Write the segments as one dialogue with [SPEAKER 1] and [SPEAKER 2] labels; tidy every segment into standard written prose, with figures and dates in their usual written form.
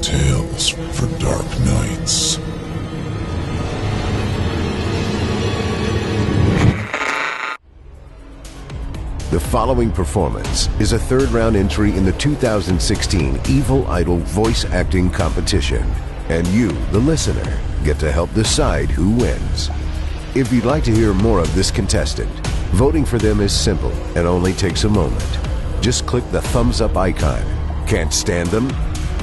[SPEAKER 1] tales for dark nights.
[SPEAKER 2] The following performance is a third-round entry in the 2016 Evil Idol voice acting competition, and you, the listener, get to help decide who wins. If you'd like to hear more of this contestant, voting for them is simple and only takes a moment. Just click the thumbs up icon. Can't stand them?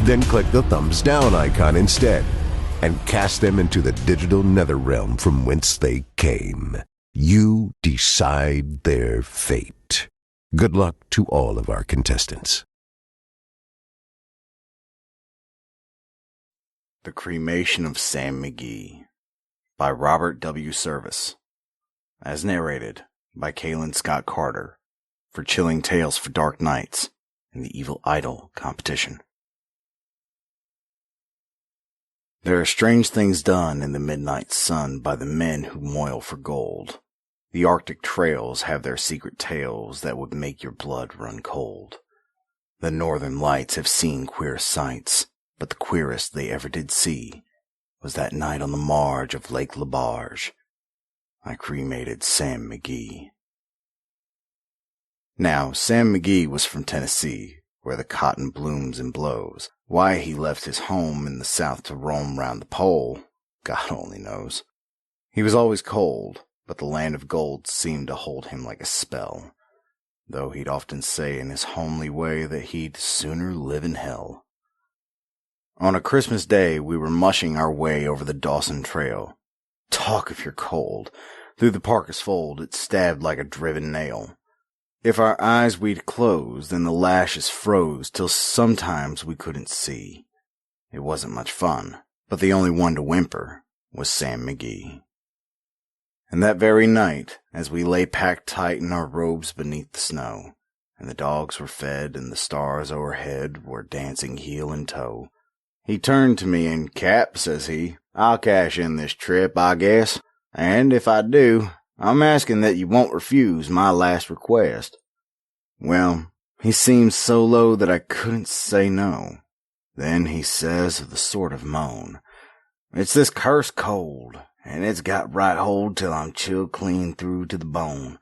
[SPEAKER 2] Then click the thumbs down icon instead, and cast them into the digital netherrealm from whence they came. You decide their fate. Good luck to all of our contestants.
[SPEAKER 3] The Cremation of Sam McGee by Robert W. Service. As narrated by Kailaan Scott Carter for Chilling Tales for Dark Nights in the Evil Idol competition. There are strange things done in the midnight sun by the men who moil for gold. The Arctic trails have their secret tales that would make your blood run cold. The northern lights have seen queer sights, but the queerest they ever did see was that night on the marge of Lake Labarge. I cremated Sam McGee. Now, Sam McGee was from Tennessee, where the cotton blooms and blows. Why he left his home in the south to roam round the pole, God only knows. He was always cold, but the land of gold seemed to hold him like a spell, though he'd often say in his homely way that he'd sooner live in hell. On a Christmas day, we were mushing our way over the Dawson Trail. Talk if you're cold. Through the parka's fold, it stabbed like a driven nail. If our eyes we'd close, then the lashes froze till sometimes we couldn't see. It wasn't much fun, but the only one to whimper was Sam McGee. And that very night, as we lay packed tight in our robes beneath the snow, and the dogs were fed and the stars overhead were dancing heel and toe, he turned to me and, "Cap," says he, "I'll cash in this trip, I guess, and if I do, I'm asking that you won't refuse my last request." Well, he seemed so low that I couldn't say no. Then he says with a sort of moan, "It's this cursed cold, and it's got right hold till I'm chilled clean through to the bone.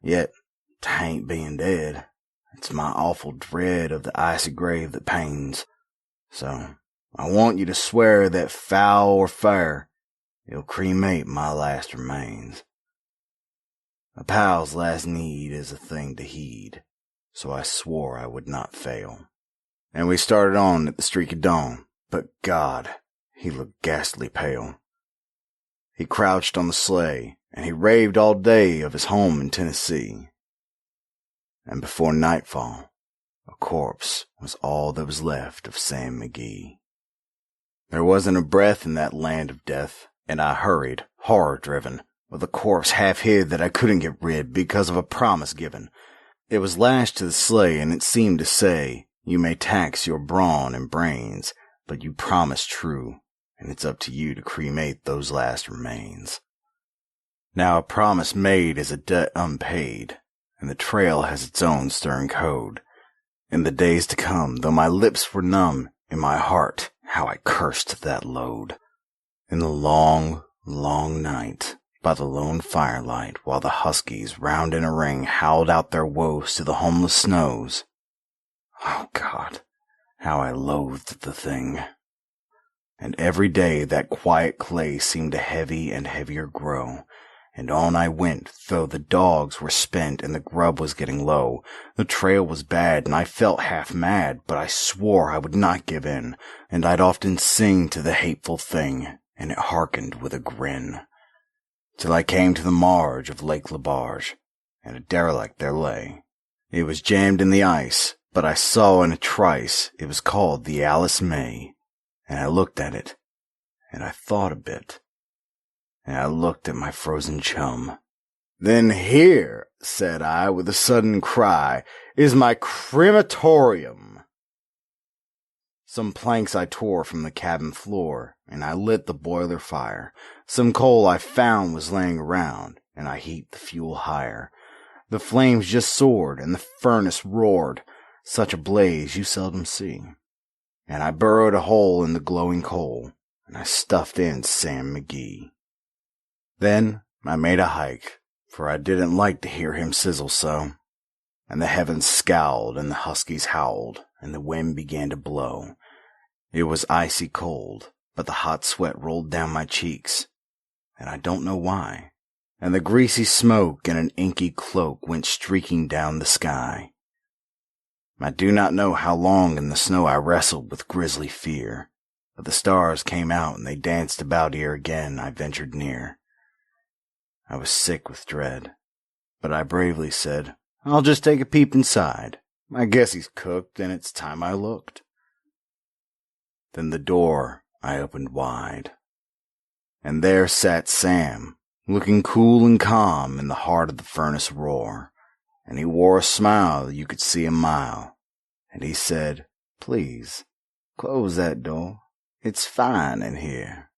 [SPEAKER 3] Yet, 'tain't being dead. It's my awful dread of the icy grave that pains. So, I want you to swear that foul or fair, you'll cremate my last remains." A pal's last need is a thing to heed, so I swore I would not fail. And we started on at the streak of dawn, but God, he looked ghastly pale. He crouched on the sleigh, and he raved all day of his home in Tennessee. And before nightfall, a corpse was all that was left of Sam McGee. There wasn't a breath in that land of death, and I hurried, horror-driven, with a corpse half hid that I couldn't get rid because of a promise given. It was lashed to the sleigh, and it seemed to say, "You may tax your brawn and brains, but you promised true, and it's up to you to cremate those last remains." Now a promise made is a debt unpaid, and the trail has its own stern code. In the days to come, though my lips were numb, in my heart, how I cursed that load. In the long, long night, by the lone firelight, while the huskies round in a ring howled out their woes to the homeless snows. Oh God, how I loathed the thing. And every day that quiet clay seemed to heavy and heavier grow, and on I went, though the dogs were spent and the grub was getting low. The trail was bad, and I felt half mad, but I swore I would not give in, and I'd often sing to the hateful thing, and it hearkened with a grin. Till I came to the marge of Lake Labarge, and a derelict there lay. It was jammed in the ice, but I saw in a trice it was called the Alice May, and I looked at it, and I thought a bit, and I looked at my frozen chum. "Then here," said I with a sudden cry, "is my crematorium." Some planks I tore from the cabin floor, and I lit the boiler fire. Some coal I found was laying around, and I heaped the fuel higher. The flames just soared, and the furnace roared, such a blaze you seldom see. and I burrowed a hole in the glowing coal, and I stuffed in Sam McGee. Then I made a hike, for I didn't like to hear him sizzle so, and the heavens scowled and the huskies howled, and the wind began to blow. It was icy cold, but the hot sweat rolled down my cheeks, and I don't know why, and the greasy smoke in an inky cloak went streaking down the sky. I do not know how long in the snow I wrestled with grisly fear, but the stars came out and they danced about ere again I ventured near. I was sick with dread, but I bravely said, "I'll just take a peep inside. I guess he's cooked and it's time I looked." Then the door I opened wide, and there sat Sam, looking cool and calm in the heart of the furnace roar, and he wore a smile you could see a mile, and he said, "Please, close that door. It's fine in here,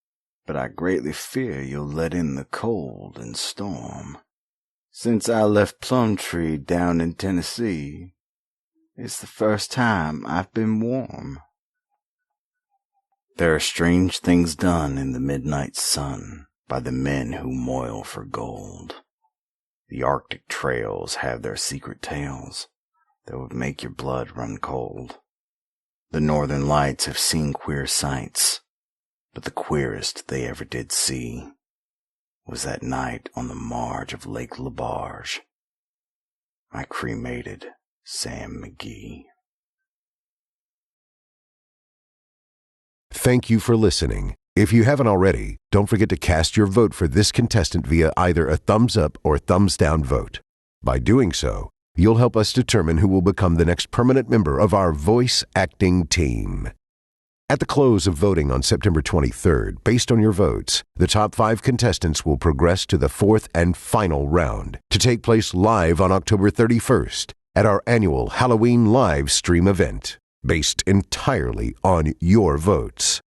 [SPEAKER 3] but I greatly fear you'll let in the cold and storm. Since I left Plumtree down in Tennessee, it's the first time I've been warm." There are strange things done in the midnight sun by the men who moil for gold. The Arctic trails have their secret tales that would make your blood run cold. The northern lights have seen queer sights, but the queerest they ever did see was that night on the marge of Lake LaBarge. I cremated Sam McGee.
[SPEAKER 2] Thank you for listening. If you haven't already, don't forget to cast your vote for this contestant via either a thumbs up or thumbs down vote. By doing so, you'll help us determine who will become the next permanent member of our voice acting team. At the close of voting on September 23rd, based on your votes, the top 5 contestants will progress to the 4th and final round to take place live on October 31st at our annual Halloween live stream event, based entirely on your votes.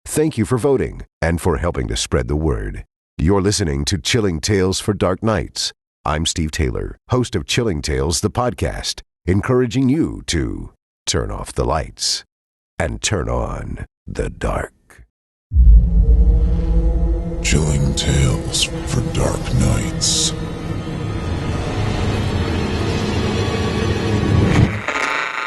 [SPEAKER 2] Thank you for voting and for helping to spread the word. You're listening to Chilling Tales for Dark Nights. I'm Steve Taylor, host of Chilling Tales, the podcast, encouraging you to turn off the lights and turn on the dark.
[SPEAKER 1] Chilling Tales for Dark Nights.